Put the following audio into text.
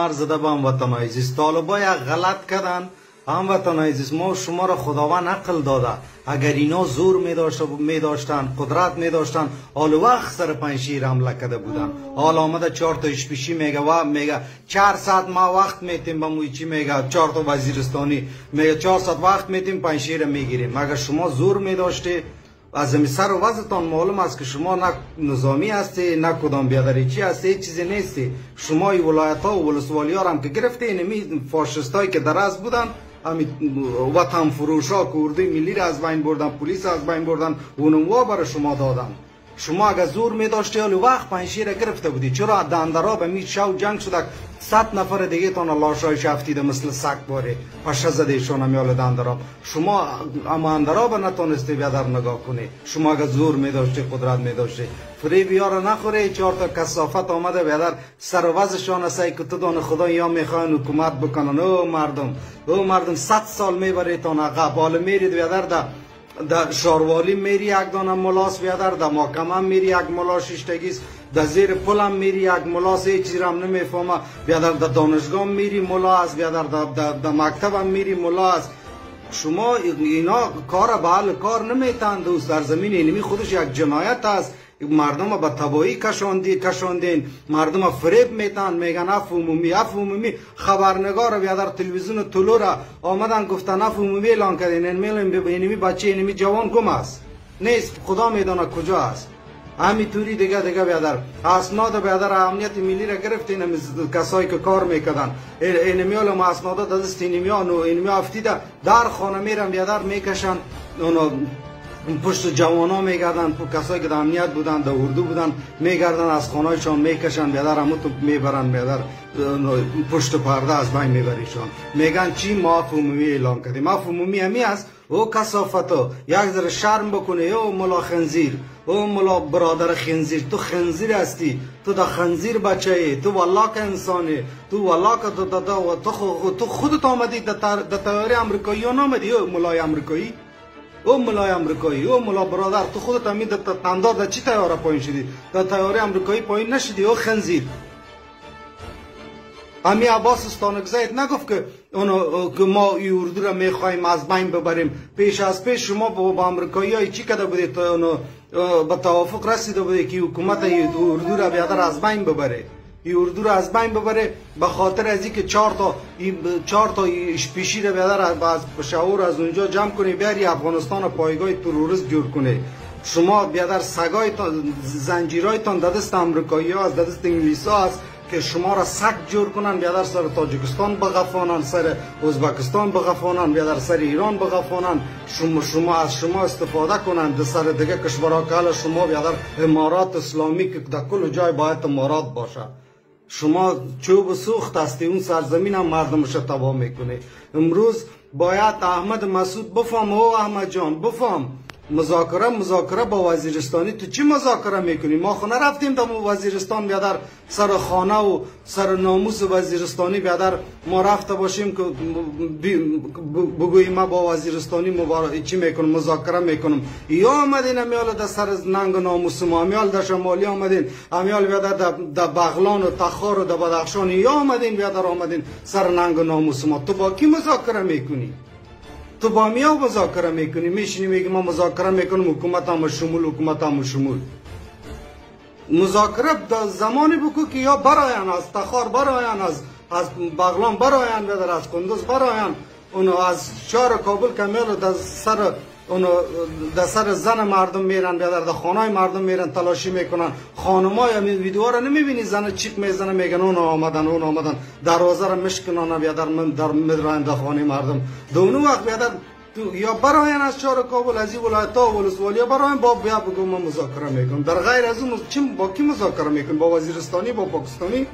زده به هموطن عزیز، طالبا یک غلط کردن. هموطن عزیز، ما شما را خداوند عقل داده. اگر اینا زور می داشتن، قدرت می داشتن، حال وقت سر پنجشیر حمله کرده بودن. حال آمده 4 تا اشپیشی میگه و میگه 4 ساعت ما وقت میتیم، به مویچی میگه 4 تا وزیرستانی میگه 4 ساعت وقت میتیم پنجشیر میگیریم. اگر شما زور می داشتی، از این سر و وضعتان معلوم است که شما نه نظامی هستی، نه کدام بیادریچی هستی، هیچ چیزی نیستی. شما این ولایت ها و ولسوالی ها هم که گرفته، اینمی فاشستایی که در از بودن، همین وطن فروش ها که اردوی ملی را از بین بردن، پلیس از بین بردن، اونموا برای شما دادن. شما اگر زور می داشتی حالی وقت پنجشیر گرفته بودی. چرا دندراب می شو جنگ شده 100 نفر دیگه تان لاشایش افتیده مثل سگ باره پشه زده ایشان همیال دندراب. شما اما اندراب نتونستی بیادر نگاه کنی. شما اگر زور می داشتی، قدرت می داشتی. فریب یارا نخوره. 4 تا کثافت آمده بیادر سر و وضعشان است که تو دان خدا یا میخواین حکومت بکنن. او مردم 100 سال میبره تان عقب. حالا میرید بیادر در شاروالی میری یک دانه ملاس بیادر، در محکمه میری یک ملاس ششتگیست، در زیر پلم میری یک ملاس هیچ چیز هم نمیفهمه بیادر، در دانشگاه میری ملاس بیادر، در مکتب هم میری ملاس. شما اینا کار به حل کار نمیتن دوست. در زمین اینمی خودش یک جنایت است. مردم به تباهی کشاندین، مردم فریب میتن، میگن عفو عمومی. خبرنگار بیادر تلویزیون طلو را آمدن گفتن عفو عمومی اعلان کردین. اینمی بچه اینمی جوان گم است، نیست، خدا میدانه کجا است. همینطوری دیگه بیادر اسناد بیادر امنیت ملی را گرفتین. کسایی که کار میکردن اینمی ما اسناد دست اینمی افتیده در خانه میرن بیادر میکشن، اونو پشت جوانا میگردن، کسایی که در امنیت بودن، در اردو بودن، میگردن از خانهایشان میکشن بیادر، همو تو میبرن بیادر پشت پرده از بین میبریشان. میگن چی؟ ما عفو عمومی اعلان کردیم. عفو عمومی همی است. او کثافتا یک ذره شرم بکنه. او ملا خنزیر، او ملا برادر خنزیر، تو خنزیر هستی، تو دا خنزیر بچه ای، تو والله که انسانی، تو والله که تو خودت آمدی در تیاره امریکایی ها نامدی. او ملای امریکایی، او ملای امریکایی، او ملا برادر، تو خودت همین تندار در چی تیاره پایین شدی؟ در تیاره امریکایی پایین نشدی. او خنزیر. امی عباس استانکزید نگفت که ما ای اردو را میخوایم از بین ببریم. پیش از پیش شما با امریکایی های چی کده بودید؟ به توافق رسیده بودید که حکومت اردو را بیادر از بین ببره. ای اردو را از بین ببره به خاطر از اینکه 4 تا اشپیشی را بیادر از پشاور از اونجا جمع کنی بیاری افغانستان پایگاه تروریست جور کنه. شما بیادر سگایتان، زنجیرایتان در دست امریکایی ها است، در دست انگلیس ها است که شما را سگ جور کنن بیادر سر تاجیکستان بغفانن، سر ازبکستان بغفانن، بیادر سر ایران بغفانن. شما از شما استفاده کنن در سر دیگه کشورها که حالا شما بیادر امارات اسلامی که در کل جای باید امارات باشه. شما چوب سوخت هستی، اون سرزمین هم مردمش تباه میکنه. امروز باید احمد مسعود بفهم. او احمد جان بفهم، مذاکره با وزیرستانی تو چی مذاکره میکنی؟ ما خونه رفتیم در وزیرستان بیادر سر خانه و سر ناموس وزیرستانی بیادر ما رفته باشیم که بگوییم ما با وزیرستانی چی میکنم، مذاکره میکنم. یا آمدین امیال در سر ننگ ناموس ما، امیال در شمالی آمدین، امیال بیادر در بغلان و تخار و در بدخشان، یا آمدین بیادر آمدین سر ننگ ناموس ما. تو با کی مذاکره میکنی؟ تو با میا مذاکره میکنی؟ میشینی میگی ما مذاکره میکنم، حکومت هم شمول. مذاکره در زمانی بکو که یا براین از تخار، براین از بغلان، براین بیادر از کندوز، براین اونو از شهر کابل که میره در سر زن مردم میرن بیادر، در خانه مردم میرن تلاشی میکنن. خانمای همین ویدیو را نمیبینی؟ زن چیک میزنه میگن اون آمدن دروازه را مشکنن بیادر در میرن در خانه مردم. دونو وقت بیادر تو یا براین از شهر کابل، از این ولایت ها و ولسوالی برای با بیا بگو من مذاکره میکنم. در غیر از اون با کی مذاکره میکنم؟ با وزیرستانی، با پاکستانی؟